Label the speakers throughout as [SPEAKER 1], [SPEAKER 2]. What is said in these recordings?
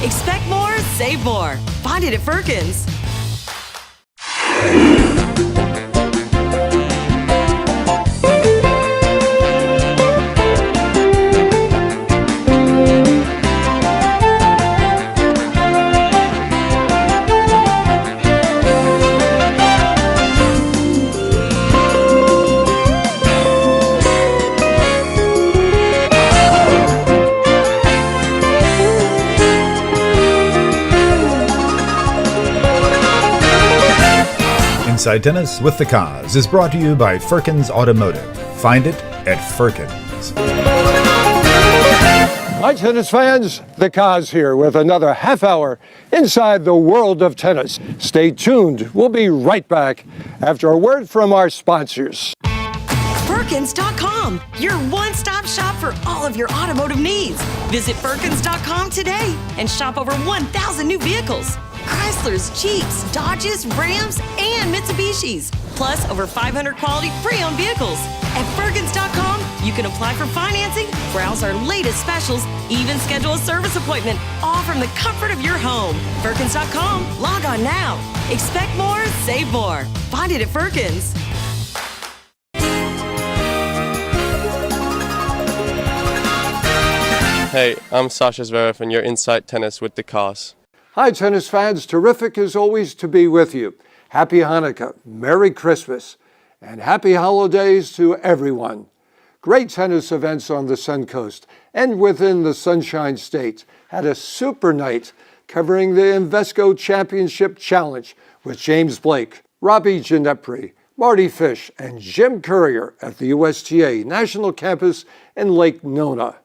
[SPEAKER 1] Expect more, save more. Find it at Firkins.
[SPEAKER 2] Inside Tennis with the Cause is brought to you by Firkins Automotive. Find it at Firkins.
[SPEAKER 3] Hi, tennis fans. The Cause here with another half hour inside the world of tennis. Stay tuned. We'll be right back after a word from our sponsors.
[SPEAKER 1] Firkins.com, your one-stop shop for all of your automotive needs. Visit Firkins.com today and shop over 1,000 new vehicles. Chryslers, Jeeps, Dodges, Rams, and Mitsubishis. Plus, over 500 quality pre-owned vehicles. At Firkins.com, you can apply for financing, browse our latest specials, even schedule a service appointment, all from the comfort of your home. Firkins.com, log on now. Expect more, save more. Find it at Firkins.
[SPEAKER 4] Hey, I'm Sasha Zverev, and you're Inside Tennis with the Cause.
[SPEAKER 3] Hi, tennis fans. Terrific as always to be with you. Happy Hanukkah, Merry Christmas, and Happy Holidays to everyone. Great tennis events on the Sun Coast and within the Sunshine State. Had a super night covering the Invesco Championship Challenge with James Blake, Robbie Ginepri, Marty Fish, and Jim Courier at the USTA National Campus in Lake Nona.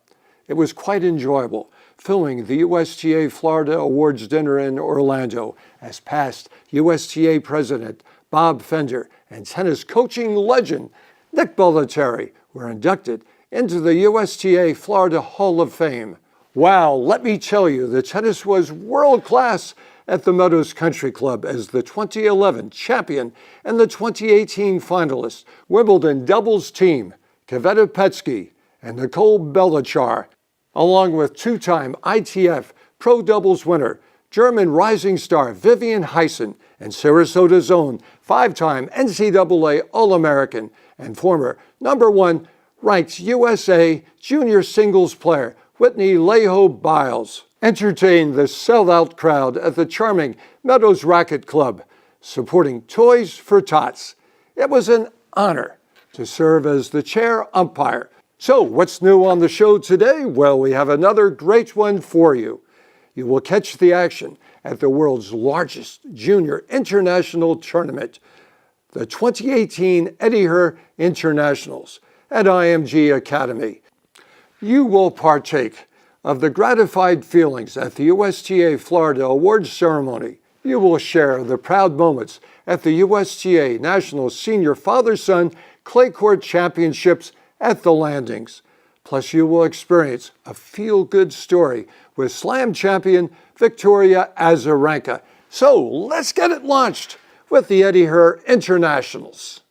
[SPEAKER 3] It was quite enjoyable, filming the USTA Florida Awards dinner in Orlando as past USTA President Bob Fender and tennis coaching legend Nick Bollettieri were inducted into the USTA Florida Hall of Fame. Wow, let me tell you, the tennis was world-class at the Meadows Country Club as the 2011 champion and the 2018 finalist Wimbledon doubles team, Kaveta Petsky and Nicole Belichar, along with two-time ITF Pro Doubles winner, German rising star Vivian Heisen, and Sarasota's own five-time NCAA All-American and former #1 ranked USA junior singles player Whitney Leho Biles entertained the sellout crowd at the charming Meadows Racket Club, supporting Toys for Tots. It was an honor to serve as the chair umpire. So, what's new on the show today? Well, we have another great one for you. You will catch the action at the world's largest junior international tournament, the 2018 Eddie Herr Internationals at IMG Academy. You will partake of the gratified feelings at the USTA Florida Awards ceremony. You will share the proud moments at the USTA National Senior Father-Son Clay Court Championships at the Landings. Plus, you will experience a feel-good story with Slam champion Victoria Azarenka. So, let's get it launched with the Eddie Herr Internationals.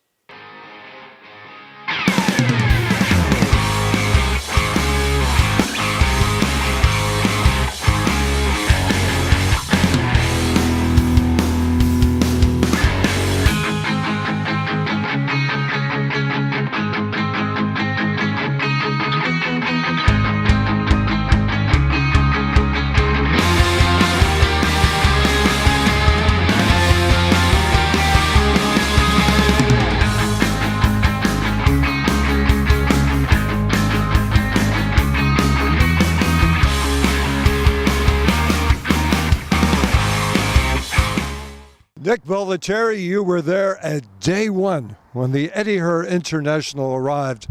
[SPEAKER 3] Nick Bollettieri, you were there at day one when the Eddie Herr International arrived.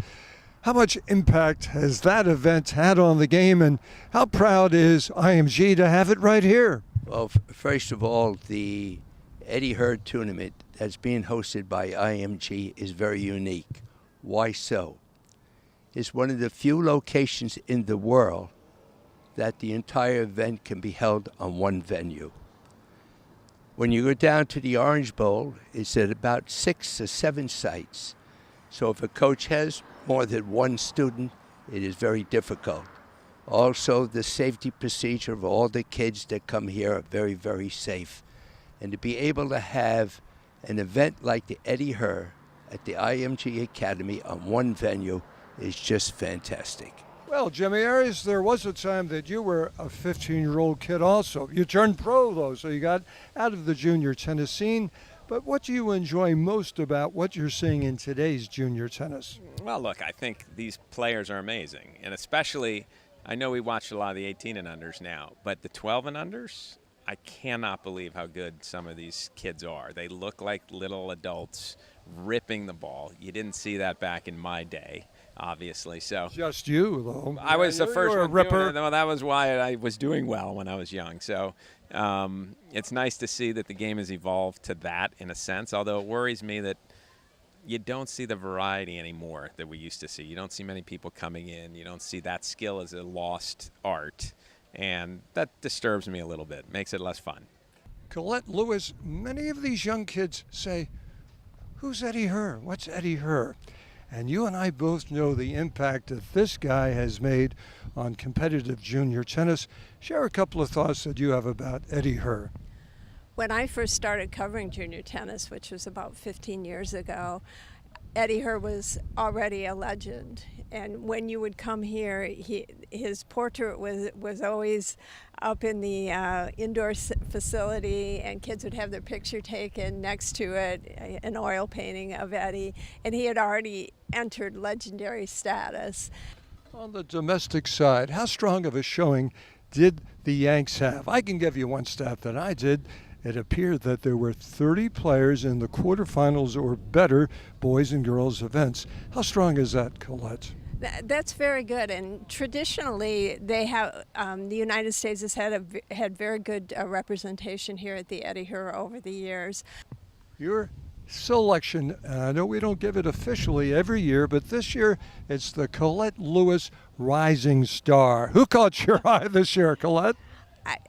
[SPEAKER 3] How much impact has that event had on the game, and how proud is IMG to have it right here?
[SPEAKER 5] Well, first of all, the Eddie Herr tournament that's being hosted by IMG is very unique. Why so? It's one of the few locations in the world that the entire event can be held on one venue. When you go down to the Orange Bowl, it's at about 6 or 7 sites. So if a coach has more than one student, it is very difficult. Also, the safety procedure of all the kids that come here are very, very safe. And to be able to have an event like the Eddie Herr at the IMG Academy on one venue is just fantastic.
[SPEAKER 3] Well, Jimmy Arias, there was a time that you were a 15-year-old kid also. You turned pro, though, so you got out of the junior tennis scene. But what do you enjoy most about what you're seeing in today's junior tennis?
[SPEAKER 6] Well, look, I think these players are amazing. And especially, I know we watched a lot of the 18 and unders now, but the 12 and unders, I cannot believe how good some of these kids are. They look like little adults ripping the ball. You didn't see that back in my day, obviously. So
[SPEAKER 3] just you, though.
[SPEAKER 6] I was the first one
[SPEAKER 3] ripper.
[SPEAKER 6] doing it. Well, that was why I was doing well when I was young. So it's nice to see that the game has evolved to that in a sense, although it worries me that you don't see the variety anymore that we used to see. You don't see many people coming in. You don't see that skill as a lost art. And that disturbs me a little bit, makes it less fun.
[SPEAKER 3] Colette Lewis, many of these young kids say, who's Eddie Herr? What's Eddie Herr? And you and I both know the impact that this guy has made on competitive junior tennis. Share a couple of thoughts that you have about Eddie Herr.
[SPEAKER 7] When I first started covering junior tennis, which was about 15 years ago, Eddie Herr was already a legend. And when you would come here, his portrait was always up in the indoor facility, and kids would have their picture taken next to it, an oil painting of Eddie, and he had already entered legendary status.
[SPEAKER 3] On the domestic side, how strong of a showing did the Yanks have? I can give you one stat that I did. It appeared that there were 30 players in the quarterfinals or better boys and girls events. How strong is that, Colette?
[SPEAKER 7] That's very good, and traditionally they have the United States has had very good representation here at the Eddie Herr over the years.
[SPEAKER 3] Your selection, I know we don't give it officially every year, but this year it's the Colette Lewis Rising Star. Who caught your eye this year, Colette?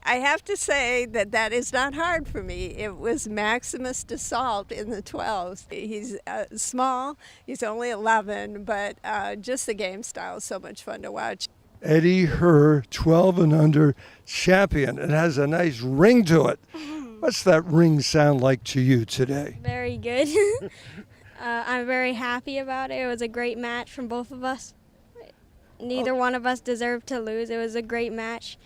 [SPEAKER 7] I have to say that is not hard for me. It was Maximus Dassault in the 12s. He's small, he's only 11, but just the game style is so much fun to watch.
[SPEAKER 3] Eddie Herr, 12 and under champion. It has a nice ring to it. What's that ring sound like to you today?
[SPEAKER 8] Very good. I'm very happy about it. It was a great match from both of us. Neither one of us deserved to lose. It was a great match.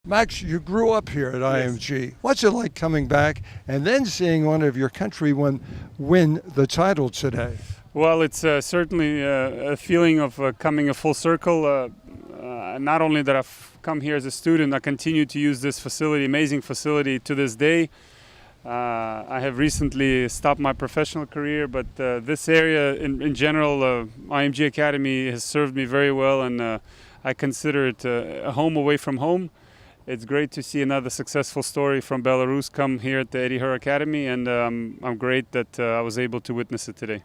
[SPEAKER 3] Max, you grew up here at IMG. Yes. What's it like coming back and then seeing one of your countrymen win the title today?
[SPEAKER 9] Well, it's certainly a feeling of coming a full circle. Not only that I've come here as a student, I continue to use this facility, amazing facility, to this day. I have recently stopped my professional career, but this area in general, IMG Academy has served me very well, and I consider it a home away from home. It's great to see another successful story from Belarus come here at the Eddie Herr Academy, and I'm great that I was able to witness it today.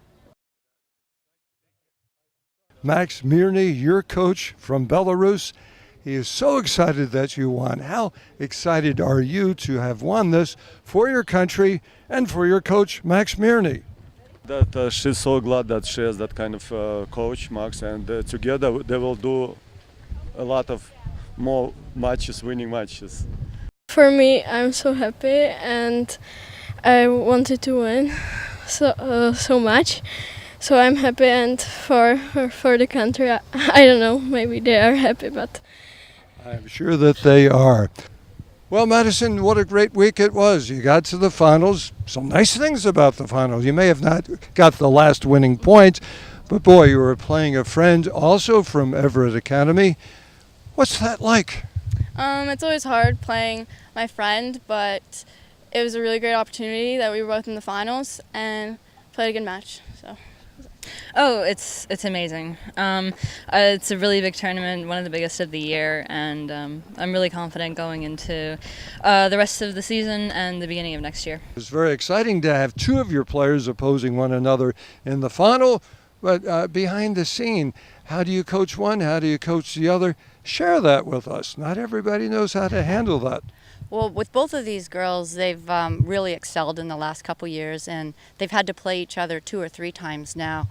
[SPEAKER 3] Max Mirny, your coach from Belarus, he is so excited that you won. How excited are you to have won this for your country and for your coach, Max Mirny?
[SPEAKER 10] That she's so glad that she has that kind of coach, Max, and together they will do a lot of more matches, winning matches.
[SPEAKER 8] For me, I'm so happy, and I wanted to win so much. So I'm happy, and for the country, I don't know, maybe they are happy, but
[SPEAKER 3] I'm sure that they are. Well, Madison, what a great week it was. You got to the finals. Some nice things about the finals. You may have not got the last winning point, but boy, you were playing a friend also from Everett Academy. What's that like?
[SPEAKER 8] it's always hard playing my friend, but it was a really great opportunity that we were both in the finals and played a good match. So.
[SPEAKER 11] Oh, it's amazing. It's a really big tournament, one of the biggest of the year, and I'm really confident going into the rest of the season and the beginning of next year.
[SPEAKER 3] It's very exciting to have two of your players opposing one another in the final, but behind the scene, how do you coach one? How do you coach the other? Share that with us. Not everybody knows how to handle that.
[SPEAKER 12] Well, with both of these girls, they've really excelled in the last couple years, and they've had to play each other 2 or 3 times now,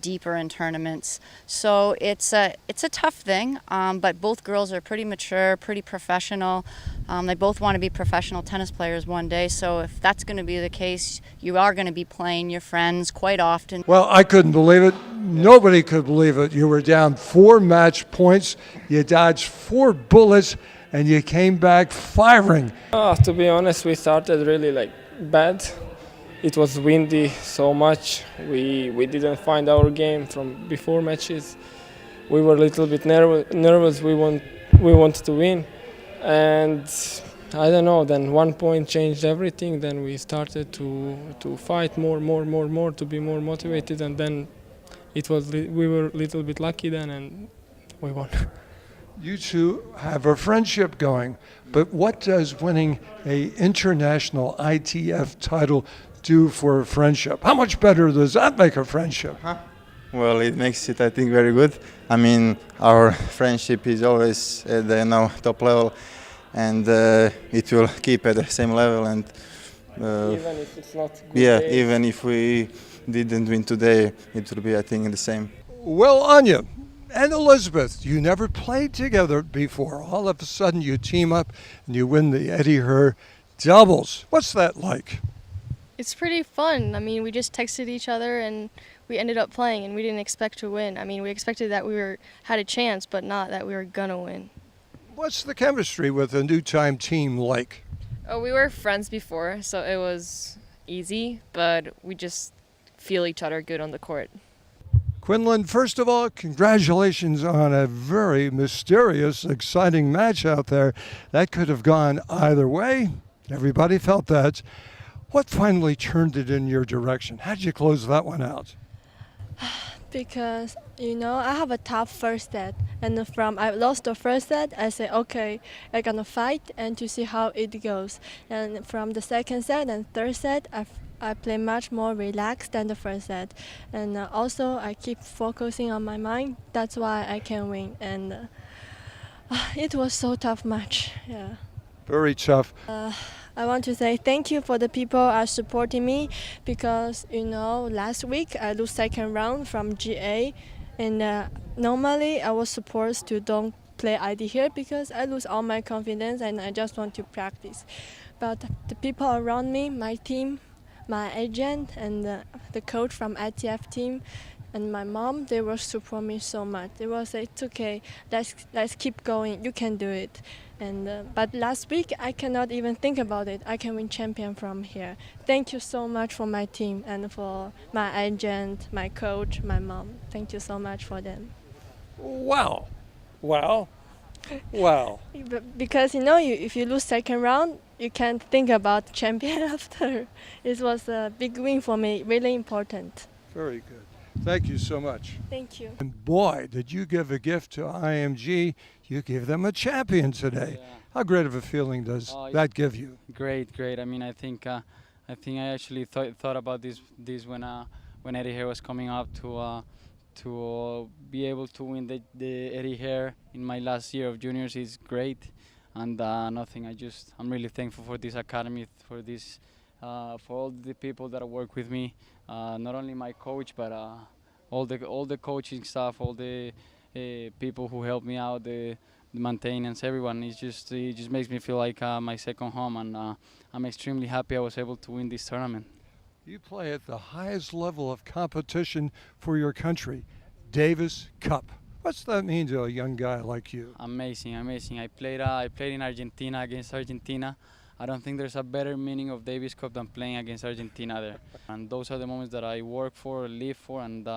[SPEAKER 12] deeper in tournaments. So it's a tough thing, but both girls are pretty mature, pretty professional. They both want to be professional tennis players one day, so if that's going to be the case, you are going to be playing your friends quite often.
[SPEAKER 3] Well, I couldn't believe it. Nobody could believe it. You were down 4 match points. You dodged 4 bullets, and you came back firing.
[SPEAKER 13] To be honest, we started really bad. It was windy so much. We didn't find our game from before matches. We were a little bit nervous. We wanted to win, and I don't know. Then 1 point changed everything. Then we started to fight more, to be more motivated, and then we were a little bit lucky then, and we won.
[SPEAKER 3] You two have a friendship going, but what does winning an international ITF title do for a friendship? How much better does that make a friendship?
[SPEAKER 14] Well, it makes it, I think, very good. I mean, our friendship is always at the top level, and it will keep at the same level. And
[SPEAKER 13] even if it's not good
[SPEAKER 14] day. Even if we didn't win today, it will be, I think, the same.
[SPEAKER 3] Well, Anya and Elizabeth, you never played together before. All of a sudden you team up and you win the Eddie Herr doubles. What's that like?
[SPEAKER 8] It's pretty fun. I mean, we just texted each other and we ended up playing, and we didn't expect to win. I mean, we expected that we had a chance, but not that we were gonna win.
[SPEAKER 3] What's the chemistry with a new time team like?
[SPEAKER 15] Oh, we were friends before, so it was easy, but we just feel each other good on the court.
[SPEAKER 3] Quinlan, first of all, congratulations on a very mysterious, exciting match out there. That could have gone either way. Everybody felt that. What finally turned it in your direction? How did you close that one out?
[SPEAKER 8] Because, I have a tough first set. And I lost the first set, I said, okay, I'm going to fight and to see how it goes. And from the second set and third set, I play much more relaxed than the first set. And also, I keep focusing on my mind. That's why I can win. And it was so tough match. Yeah.
[SPEAKER 3] Very tough.
[SPEAKER 8] I want to say thank you for the people who are supporting me, because last week I lose second round from GA, and normally I was supposed to don't play ID here because I lose all my confidence and I just want to practice. But the people around me, my team, my agent, and the coach from ITF team, and my mom, they will support me so much. They will say, it's okay, let's keep going, you can do it. And but last week, I cannot even think about it. I can win champion from here. Thank you so much for my team and for my agent, my coach, my mom. Thank you so much for them.
[SPEAKER 3] Wow.
[SPEAKER 8] Because if you lose second round, you can't think about champion after. It was a big win for me, really important.
[SPEAKER 3] Very good. Thank you so much.
[SPEAKER 8] Thank you.
[SPEAKER 3] And boy, did you give a gift to IMG. You gave them a champion today.
[SPEAKER 16] Yeah.
[SPEAKER 3] How great of a feeling does that give you?
[SPEAKER 16] Great. I mean, I think I actually thought about this when Eddie Herr was coming up to be able to win the Eddie Herr in my last year of juniors is great, and nothing. I'm really thankful for this academy, for this, for all the people that work with me, not only my coach, but all the coaching staff, all the people who help me out, the maintenance, everyone. It just makes me feel like my second home, and I'm extremely happy I was able to win this tournament.
[SPEAKER 3] You play at the highest level of competition for your country, Davis Cup. What's that mean to a young guy like you?
[SPEAKER 16] Amazing. I played in Argentina against Argentina. I don't think there's a better meaning of Davis Cup than playing against Argentina there. And those are the moments that I work for, live for, and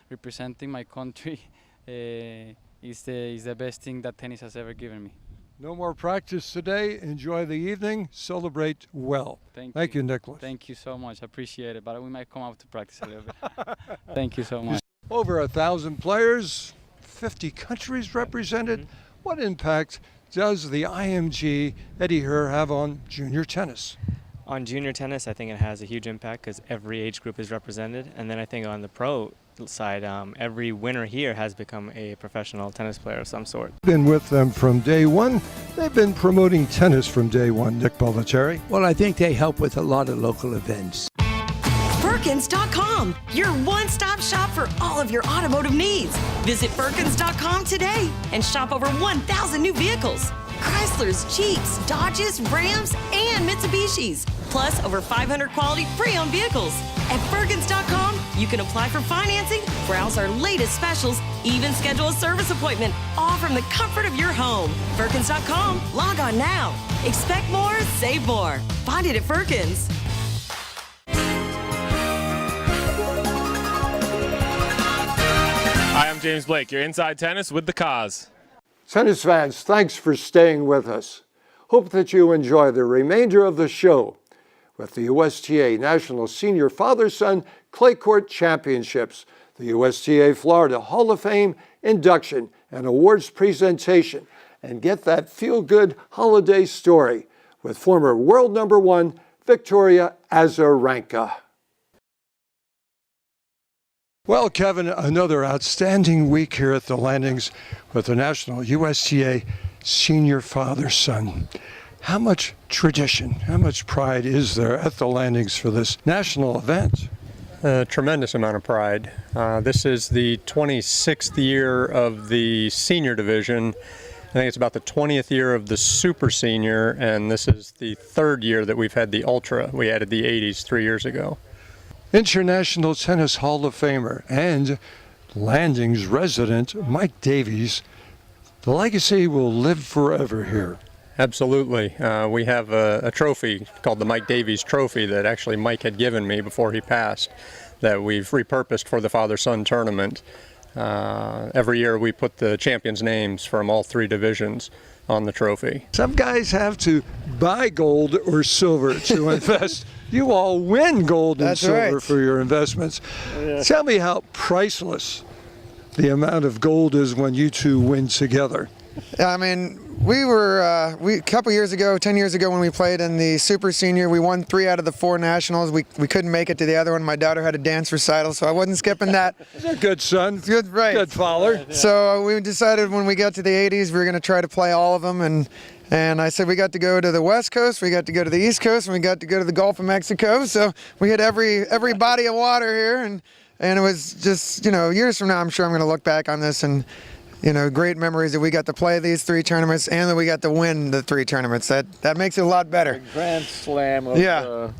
[SPEAKER 16] representing my country is the best thing that tennis has ever given me.
[SPEAKER 3] No more practice today. Enjoy the evening. Celebrate well. Thank you, Nicholas.
[SPEAKER 16] Thank you so much. I appreciate it. But we might come out to practice a little bit. Thank you so much.
[SPEAKER 3] Over 1,000 players, 50 countries represented. What impact does the IMG Eddie Herr have on junior tennis?
[SPEAKER 17] On junior tennis, I think it has a huge impact because every age group is represented. And then I think on the pro side, every winner here has become a professional tennis player of some sort.
[SPEAKER 3] Been with them from day one. They've been promoting tennis from day one, Nick Bollettieri.
[SPEAKER 5] Well, I think they help with a lot of local events.
[SPEAKER 1] Perkins.com, your one-stop shop for all of your automotive needs. Visit Perkins.com today and shop over 1,000 new vehicles. Chryslers, Jeeps, Dodges, Rams, and Mitsubishis. Plus, over 500 quality pre-owned vehicles. At Perkins.com, you can apply for financing, browse our latest specials, even schedule a service appointment, all from the comfort of your home. Perkins.com, log on now. Expect more, save more. Find it at Perkins.
[SPEAKER 18] Hi, I'm James Blake. You're Inside Tennis with The Cause.
[SPEAKER 3] Tennis fans, thanks for staying with us. Hope that you enjoy the remainder of the show with the USTA National Senior Father-Son Clay Court Championships, the USTA Florida Hall of Fame induction and awards presentation, and get that feel-good holiday story with former world number one Victoria Azarenka. Well, Kevin, another outstanding week here at the Landings with the National USTA Senior Father-Son. How much tradition, how much pride is there at the Landings for this national event?
[SPEAKER 19] A tremendous amount of pride. This is the 26th year of the senior division. I think it's about the 20th year of the super senior, and this is the third year that we've had the ultra. We added the 80s 3 years ago.
[SPEAKER 3] International Tennis Hall of Famer and Landings resident Mike Davies. The legacy will live forever here.
[SPEAKER 19] Absolutely. We have a trophy called the Mike Davies Trophy that actually Mike had given me before he passed that we've repurposed for the father-son tournament. Every year we put the champions' names from all three divisions on the trophy.
[SPEAKER 3] Some guys have to buy gold or silver to invest. You all win gold and silver for your investments. Yeah. Tell me how priceless the amount of gold is when you two win together.
[SPEAKER 20] I mean, we were a couple years ago, 10 years ago when we played in the Super Senior, we won 3 out of the 4 nationals. We couldn't make it to the other one. My daughter had a dance recital, so I wasn't skipping that.
[SPEAKER 3] He's a good son.
[SPEAKER 20] Good, right.
[SPEAKER 3] Good father.
[SPEAKER 20] So we decided when we got to the 80s, we were going to try to play all of them. And I said we got to go to the West Coast, we got to go to the East Coast, and we got to go to the Gulf of Mexico. So we hit every body of water here, and it was just, years from now, I'm sure I'm going to look back on this and, great memories that we got to play these 3 tournaments and that we got to win the 3 tournaments. That makes it a lot better.
[SPEAKER 21] A grand slam of,
[SPEAKER 20] yeah.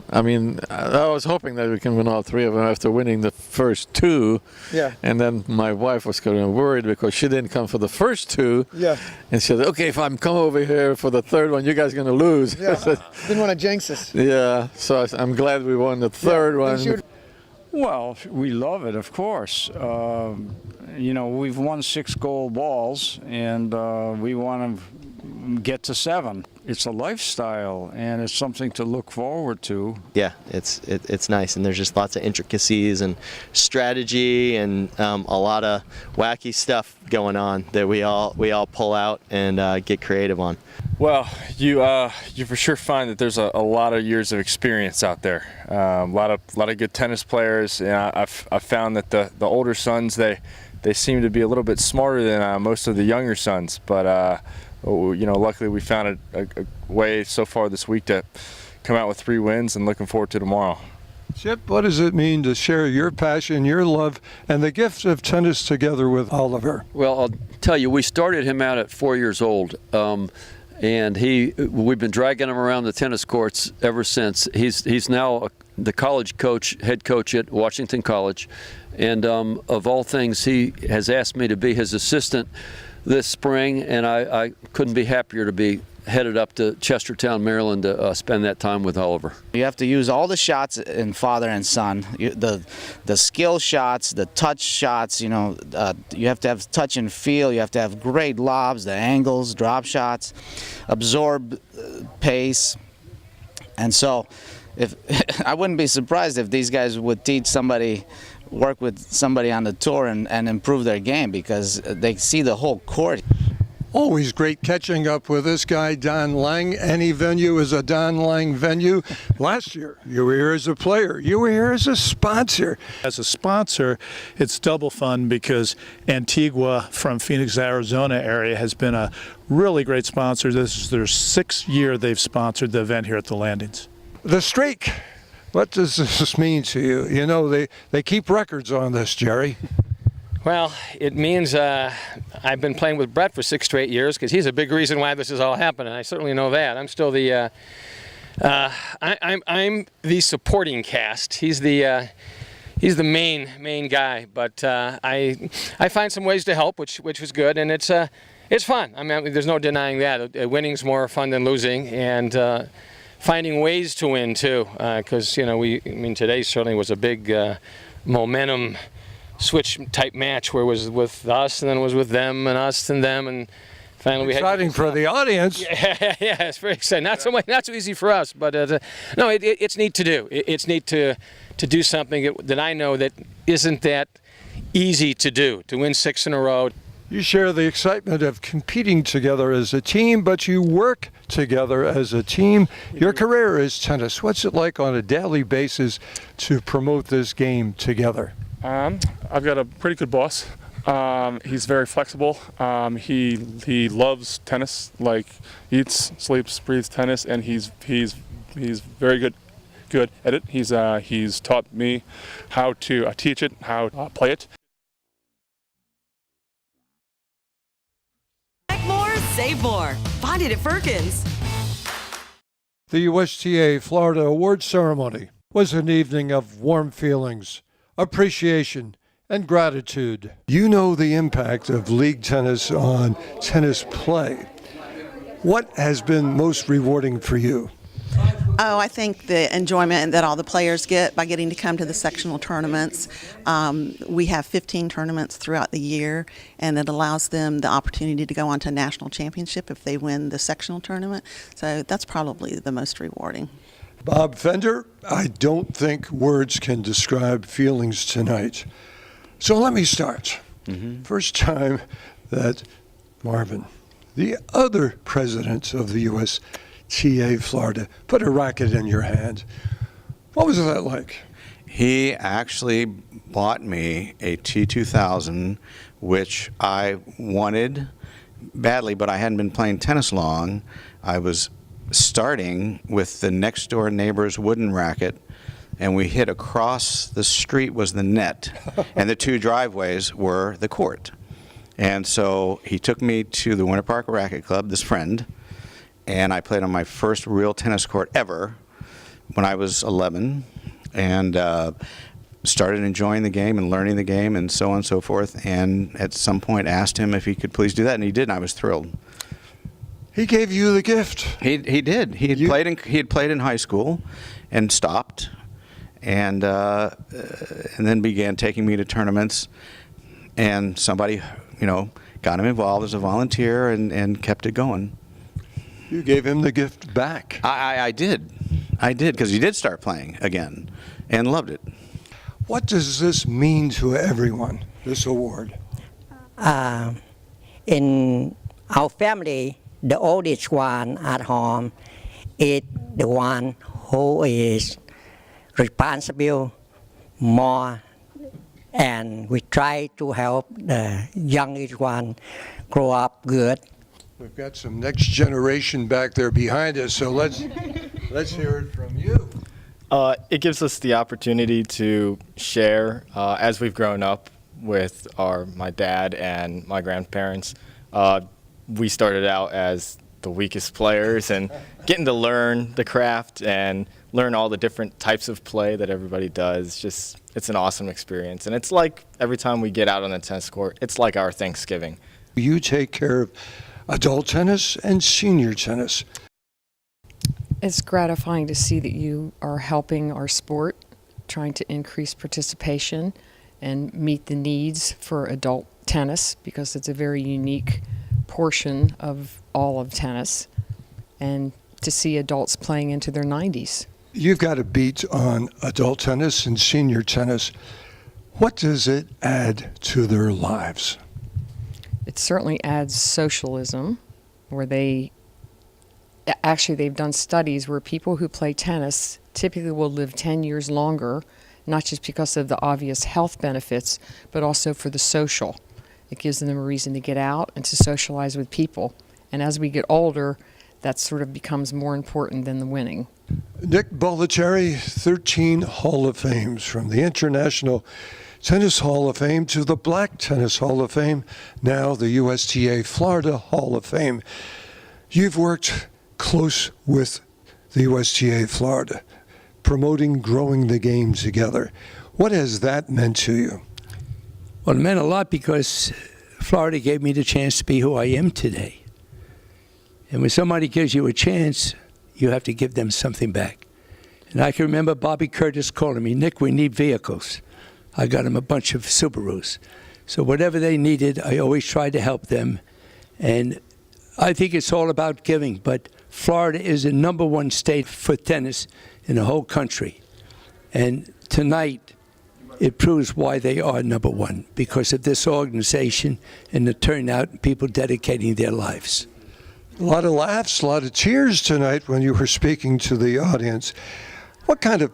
[SPEAKER 21] I was hoping that we can win all 3 of them after winning the first 2.
[SPEAKER 20] Yeah.
[SPEAKER 21] And then my wife was kind of worried because she didn't come for the first 2.
[SPEAKER 20] Yeah.
[SPEAKER 21] And she said, okay, if I'm come over here for the 3rd one, you guys are going to lose.
[SPEAKER 20] Yeah. Didn't want to jinx us.
[SPEAKER 21] Yeah. So I'm glad we won the 3rd one.
[SPEAKER 22] Well, we love it, of course. We've won 6 gold balls, and we want to get to 7. It's a lifestyle, and it's something to look forward to.
[SPEAKER 23] Yeah, it's nice, and there's just lots of intricacies and strategy and a lot of wacky stuff going on that we all pull out and get creative on.
[SPEAKER 18] Well, you for sure find that there's a lot of years of experience out there. A lot of good tennis players. And I've found that the older sons they seem to be a little bit smarter than most of the younger sons. But luckily we found a way so far this week to come out with 3 wins, and looking forward to tomorrow.
[SPEAKER 3] Chip, what does it mean to share your passion, your love, and the gift of tennis together with Oliver?
[SPEAKER 24] Well, I'll tell you, we started him out at 4 years old. And we've been dragging him around the tennis courts ever since. He's now the college coach, head coach at Washington College. And of all things, he has asked me to be his assistant this spring, and I couldn't be happier to be headed up to Chestertown, Maryland to spend that time with Oliver.
[SPEAKER 25] You have to use all the shots in father and son, the skill shots, the touch shots, you have to have touch and feel, you have to have great lobs, the angles, drop shots, absorb pace. And so if I wouldn't be surprised if these guys would work with somebody on the tour and improve their game, because they see the whole court.
[SPEAKER 3] Always great catching up with this guy, Don Lang. Any venue is a Don Lang venue. Last year, you were here as a player. You were here as a sponsor.
[SPEAKER 2] As a sponsor, it's double fun because Antigua from Phoenix, Arizona area has been a really great sponsor. This is their 6th year they've sponsored the event here at the Landings.
[SPEAKER 3] The streak. What does this mean to you? You know, they keep records on this, Jerry.
[SPEAKER 4] Well, it means I've been playing with Brett for 6 straight years because he's a big reason why this is all happening. I certainly know that. I'm still the I'm the supporting cast. He's the main guy. But I find some ways to help, which was good, and it's fun. I mean, there's no denying that. Winning's more fun than losing, and finding ways to win too. Because today certainly was a big momentum switch type match where it was with us and then it was with them and us and them, and finally we had
[SPEAKER 3] exciting for the audience.
[SPEAKER 4] Yeah, it's very exciting. Not so easy for us, but no, it's neat to do. It's neat to do something that I know that isn't that easy to do, to win 6 in a row.
[SPEAKER 3] You share the excitement of competing together as a team, but you work together as a team. Your career is tennis. What's it like on a daily basis to promote this game together?
[SPEAKER 6] I've got a pretty good boss. He's very flexible. He loves tennis, like eats, sleeps, breathes tennis, and he's very good at it. He's taught me how to teach it, how to play it.
[SPEAKER 1] Make more, save more. Find it at Firkins.
[SPEAKER 3] The USTA Florida Award Ceremony was an evening of warm feelings, appreciation, and gratitude. You know the impact of league tennis on tennis play. What has been most rewarding for you?
[SPEAKER 7] Oh, I think the enjoyment that all the players get by getting to come to the sectional tournaments. We have 15 tournaments throughout the year, and it allows them the opportunity to go on to a national championship if they win the sectional tournament. So that's probably the most rewarding.
[SPEAKER 3] Bob Fender, I don't think words can describe feelings tonight. So let me start. First time that Marvin, the other president of the USTA Florida, put a racket in your hand. What was that like?
[SPEAKER 9] He actually bought me a T2000, which I wanted badly, but I hadn't been playing tennis long. I was starting with the next door neighbor's wooden racket, and we hit across the street was the net, and the 2 driveways were the court. And so he took me to the Winter Park Racket Club, this friend, and I played on my first real tennis court ever when I was 11, and started enjoying the game and learning the game and so on and so forth, and at some point asked him if he could please do that, and he did, and I was thrilled.
[SPEAKER 3] He gave you the gift.
[SPEAKER 9] He did. He had played in high school, and stopped, and then began taking me to tournaments. And somebody, got him involved as a volunteer and kept it going.
[SPEAKER 3] You gave him the gift back.
[SPEAKER 9] I did, because he did start playing again, and loved it.
[SPEAKER 3] What does this mean to everyone? This award?
[SPEAKER 26] In our family, the oldest one at home is the one who is responsible more, and we try to help the youngest one grow up good.
[SPEAKER 3] We've got some next generation back there behind us, so let's hear it from you.
[SPEAKER 27] It gives us the opportunity to share as we've grown up with my dad and my grandparents. We started out as the weakest players, and getting to learn the craft and learn all the different types of play that everybody does, it's an awesome experience. And it's like every time we get out on the tennis court, it's like our Thanksgiving.
[SPEAKER 3] You take care of adult tennis and senior tennis.
[SPEAKER 28] It's gratifying to see that you are helping our sport, trying to increase participation and meet the needs for adult tennis, because it's a very unique portion of all of tennis, and to see adults playing into their 90s.
[SPEAKER 3] You've got a beat on adult tennis and senior tennis. What does it add to their lives?
[SPEAKER 28] It certainly adds socialism, where they've done studies where people who play tennis typically will live 10 years longer, not just because of the obvious health benefits, but also for the social. It gives them a reason to get out and to socialize with people. And as we get older, that sort of becomes more important than the winning.
[SPEAKER 3] Nick Bollettieri, 13 Hall of Fames, from the International Tennis Hall of Fame to the Black Tennis Hall of Fame, now the USTA Florida Hall of Fame. You've worked close with the USTA Florida, promoting, growing the game together. What has that meant to you?
[SPEAKER 5] Well, it meant a lot because Florida gave me the chance to be who I am today. And when somebody gives you a chance, you have to give them something back. And I can remember Bobby Curtis calling me, Nick, we need vehicles. I got him a bunch of Subarus. So whatever they needed, I always tried to help them. And I think it's all about giving. But Florida is the #1 state for tennis in the whole country. And tonight, it proves why they are #1, because of this organization and the turnout and people dedicating their lives.
[SPEAKER 3] A lot of laughs, a lot of tears tonight when you were speaking to the audience. What kind of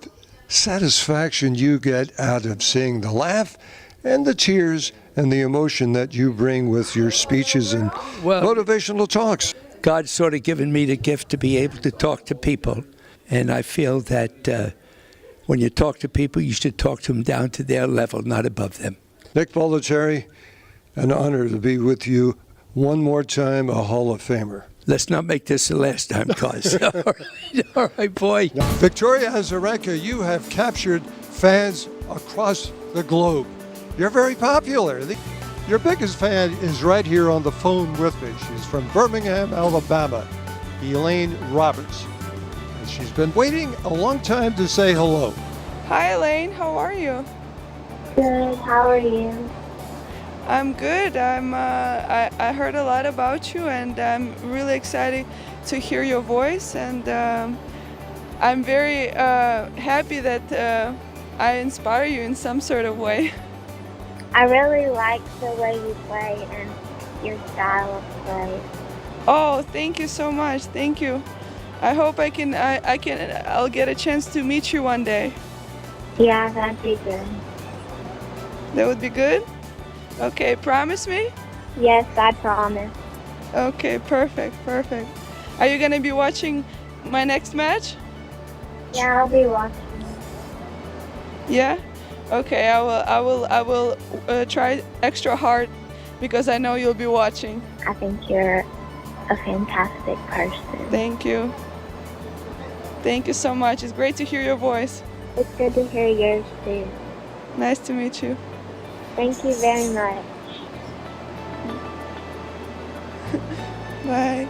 [SPEAKER 3] satisfaction you get out of seeing the laugh and the tears and the emotion that you bring with your speeches and motivational talks?
[SPEAKER 5] God's sort of given me the gift to be able to talk to people. And I feel that when you talk to people, you should talk to them down to their level, not above them.
[SPEAKER 3] Nick Bollettieri, an honor to be with you one more time, a Hall of Famer.
[SPEAKER 5] Let's not make this the last time, cuz. All right, boy.
[SPEAKER 3] Victoria Azarenka, you have captured fans across the globe. You're very popular. Your biggest fan is right here on the phone with me. She's from Birmingham, Alabama, Elaine Roberts. And she's been waiting a long time to say hello.
[SPEAKER 8] Hi, Elaine. How are you?
[SPEAKER 10] Good. How are you?
[SPEAKER 8] I'm good. I heard a lot about you, and I'm really excited to hear your voice. And I'm very happy that I inspire you in some sort of way.
[SPEAKER 10] I really like the way you play and your style of play.
[SPEAKER 8] Oh, thank you so much. Thank you. I hope I'll get a chance to meet you one day.
[SPEAKER 10] Yeah, that'd be good.
[SPEAKER 8] That would be good? Okay, promise me?
[SPEAKER 10] Yes, I promise.
[SPEAKER 8] Okay, perfect. Are you gonna be watching my next match?
[SPEAKER 10] Yeah, I'll be watching.
[SPEAKER 8] Yeah? Okay, I will try extra hard because I know you'll be watching.
[SPEAKER 10] I think you're a fantastic person.
[SPEAKER 8] Thank you. Thank you so much. It's great to hear your voice.
[SPEAKER 10] It's good to hear yours too.
[SPEAKER 8] Nice to meet you.
[SPEAKER 10] Thank you very much.
[SPEAKER 8] Bye.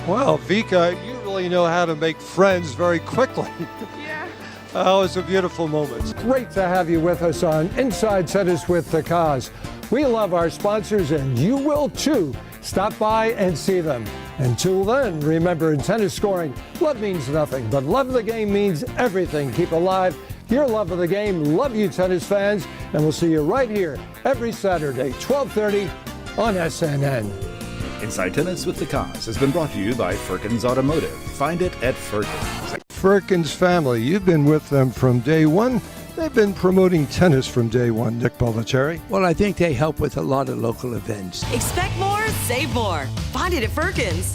[SPEAKER 3] Wow, Vika, you really know how to make friends very quickly.
[SPEAKER 8] Yeah.
[SPEAKER 3] Oh, it's a beautiful moment. It's great to have you with us on Inside Tennis with the Cause. We love our sponsors, and you will too. Stop by and see them. Until then, remember, in tennis scoring, love means nothing, but love of the game means everything. Keep alive your love of the game. Love you, tennis fans, and we'll see you right here every Saturday, 12:30 on SNN.
[SPEAKER 11] Inside Tennis with the Cause has been brought to you by Firkins Automotive. Find it at Firkins.
[SPEAKER 3] Firkins family, you've been with them from day one. They've been promoting tennis from day one. Nick Bollettieri.
[SPEAKER 5] Well, I think they help with a lot of local events.
[SPEAKER 1] Expect more, save more. Find it at Firkins.